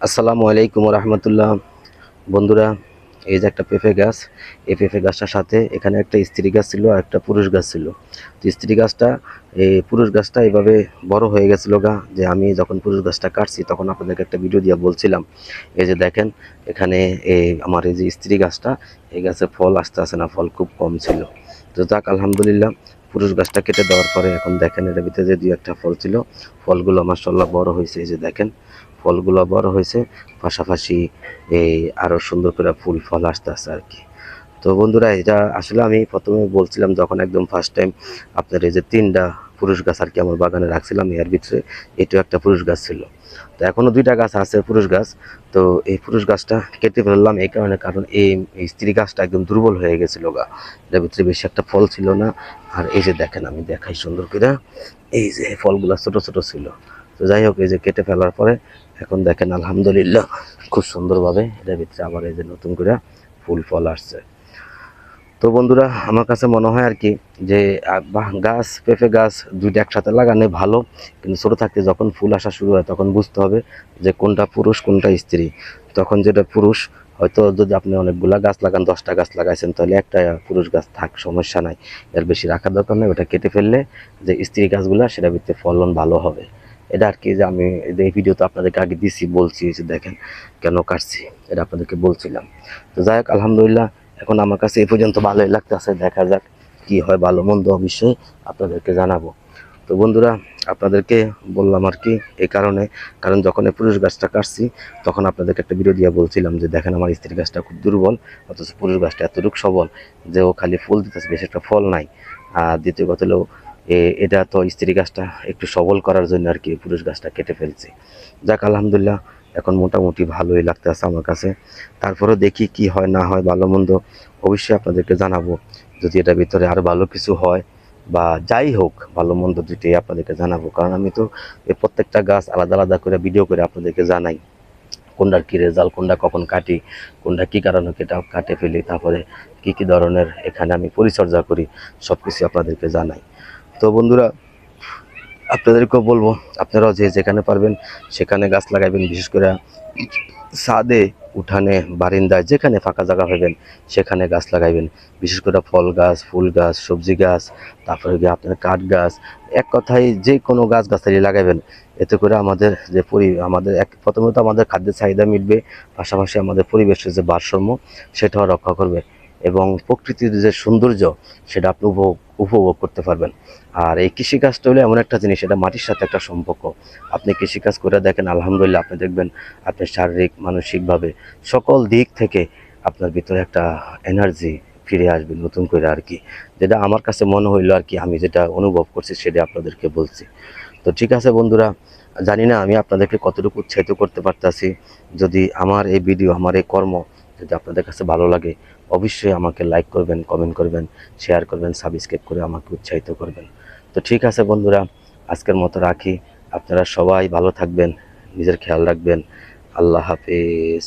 আসসালামু আলাইকুম রহমতুল্লাহ। বন্ধুরা, এই যে একটা পেঁপে গাছ, এই পেঁপে গাছটার সাথে এখানে একটা স্ত্রী গাছ ছিল আর একটা পুরুষ গাছ ছিল। তো স্ত্রী গাছটা, এই পুরুষ গাছটা এইভাবে বড় হয়ে গেছিল গা, যে আমি যখন পুরুষ গাছটা কাটছি তখন আপনাদেরকে একটা ভিডিও দিয়ে বলছিলাম, এই যে দেখেন এখানে আমার এই যে স্ত্রী গাছটা, এই গাছে ফল আসতে আসে না, ফল খুব কম ছিল। তো যাক আলহামদুলিল্লাহ, পুরুষ গাছটা কেটে দেওয়ার পরে এখন দেখেন এর ভিতরে যে দুই একটা ফল ছিল, ফলগুলো মাশাআল্লাহ বড় হয়েছে। এই যে দেখেন ফলগুলো বড় হয়েছে, পাশাপাশি এই আরো সুন্দর করে ফুল ফল আসতে আছে আর কি। তো বন্ধুরা, এটা আসলে আমি প্রথমে বলছিলাম যখন একদম ফার্স্ট টাইম আপনার এই যে তিনটা পুরুষ গাছ আর কি আমার বাগানে রাখছিলাম, এর ভিতরে এটাও একটা পুরুষ গাছ ছিল। তো এখনো দুইটা গাছ আছে পুরুষ গাছ। তো এই পুরুষ গাছটা কেটে ফেললাম এই কারণে, কারণ এই স্ত্রী গাছটা একদম দুর্বল হয়ে গেছিল গা, এর ভিতরে বেশি একটা ফল ছিল না। আর এই যে দেখেন, আমি দেখাই সুন্দর করে, এই যে ফলগুলা ছোট ছোট ছিল। তো যাই হোক, এই যে কেটে ফেলার পরে এখন দেখেন আলহামদুলিল্লাহ খুব সুন্দরভাবে এটার ভিতরে আবার এই যে নতুন করে ফুল ফল আসছে। তো বন্ধুরা, আমার কাছে মনে হয় আর কি যে গাছ, পেঁপে গাছ দুইটা একসাথে লাগানো ভালো, কিন্তু ছোটো থাকতে যখন ফুল আসা শুরু হয় তখন বুঝতে হবে যে কোনটা পুরুষ কোনটা স্ত্রী। তখন যেটা পুরুষ, হয়তো যদি আপনি অনেকগুলা গাছ লাগান, 10টা গাছ লাগাইছেন, তাহলে একটা পুরুষ গাছ থাক, সমস্যা নাই, এর বেশি রাখার দরকার নেই। ওটা কেটে ফেললে যে স্ত্রী গাছগুলা, সেটার ভিতরে ফলন ভালো হবে। এটা আর কি, যে আমি এই ভিডিও তো আপনাদেরকে আগে দিছি, বলছি যে দেখেন কেন কাটছি, এটা আপনাদেরকে বলছিলাম। তো যাই হোক আলহামদুলিল্লাহ, এখন আমার কাছে এই পর্যন্ত ভালোই লাগতেছে। দেখা যাক কি হয়, ভালো মন্দ অবশ্যই আপনাদেরকে জানাবো। তো বন্ধুরা, আপনাদেরকে বললাম আর কি এই কারণে, কারণ যখন এই পুরুষ গাছটা কাটছি তখন আপনাদেরকে একটা ভিডিও দিয়ে বলছিলাম যে দেখেন আমার স্ত্রী গাছটা খুব দুর্বল, অথচ পুরুষ গাছটা এতটুকু সবল যে ও খালি ফুল দিতেছে, বেশি একটা ফল নাই। আর দ্বিতীয় কথা হলো, এটা তো স্ত্রী গাছটা একটু সবল করার জন্য আর কি পুরুষ গাছটা কেটে ফেলছি। যাক আলহামদুলিল্লাহ, এখন মোটামুটি ভালোই লাগতেছে আমার কাছে। তারপরেও দেখি কি হয় না হয়, ভালো মন্দ অবশ্যই আপনাদেরকে জানাবো। যদি এটার ভিতরে আরো ভালো কিছু হয় বা যাই হোক, ভালো মন্দ দুইটাই আপনাদেরকে জানাবো, কারণ আমি তো এই প্রত্যেকটা গাছ আলাদা আলাদা করে ভিডিও করে আপনাদেরকে জানাই কোনটার কি রেজাল্ট, কোনটা কখন কাটি, কোনটা কি কারণে কাটে ফেলি, তারপরে কি কি ধরনের এখানে আমি পরিচর্যা করি, সব কিছু আপনাদেরকে জানাই। তো বন্ধুরা, আপনাদেরকেও বলবো আপনারাও যে যেখানে পারবেন সেখানে গাছ লাগাইবেন, বিশেষ করে ছাদে, উঠানে, বারিন্দায়, যেখানে ফাঁকা জায়গা পাবেন সেখানে গাছ লাগাইবেন। বিশেষ করে ফল গাছ, ফুল গাছ, সবজি গাছ, তারপরে গিয়ে আপনার কাঠ গাছ, এক কথায় যে কোনো গাছ গাছালি লাগাইবেন। এতে করে আমাদের যে আমাদের প্রথমত আমাদের খাদ্যের চাহিদা মিটবে, পাশাপাশি আমাদের পরিবেশের যে ভারসাম্য সেটাও রক্ষা করবে, এবং প্রকৃতির যে সৌন্দর্য সেটা আপনি উপভোগ করতে পারবেন। আর এই কৃষিকাজটা হলো এমন একটা জিনিস, এটা মাটির সাথে একটা সম্পর্ক। আপনি কৃষিকাজ করে দেখেন আলহামদুলিল্লাহ, আপনি দেখবেন আপনি শারীরিক, মানসিকভাবে সকল দিক থেকে আপনার ভিতরে একটা এনার্জি ফিরে আসবে নতুন করে আর কি। যেটা আমার কাছে মনে হইলো আর কি, আমি যেটা অনুভব করছি সেটা আপনাদেরকে বলছি। তো ঠিক আছে বন্ধুরা, জানি না আমি আপনাদেরকে কতটুকু উৎসাহিত করতে পারতাছি। যদি আমার এই ভিডিও, আমার এই কর্ম যদি আপনাদের কাছে ভালো লাগে, অবশ্যই আমাকে লাইক করবেন, কমেন্ট করবেন, শেয়ার করবেন, সাবস্ক্রাইব করে আমাকে উৎসাহিত করবেন। তো ঠিক আছে বন্ধুরা, আজকের মতো রাখি। আপনারা সবাই ভালো থাকবেন, নিজের খেয়াল রাখবেন। আল্লাহ হাফেজ।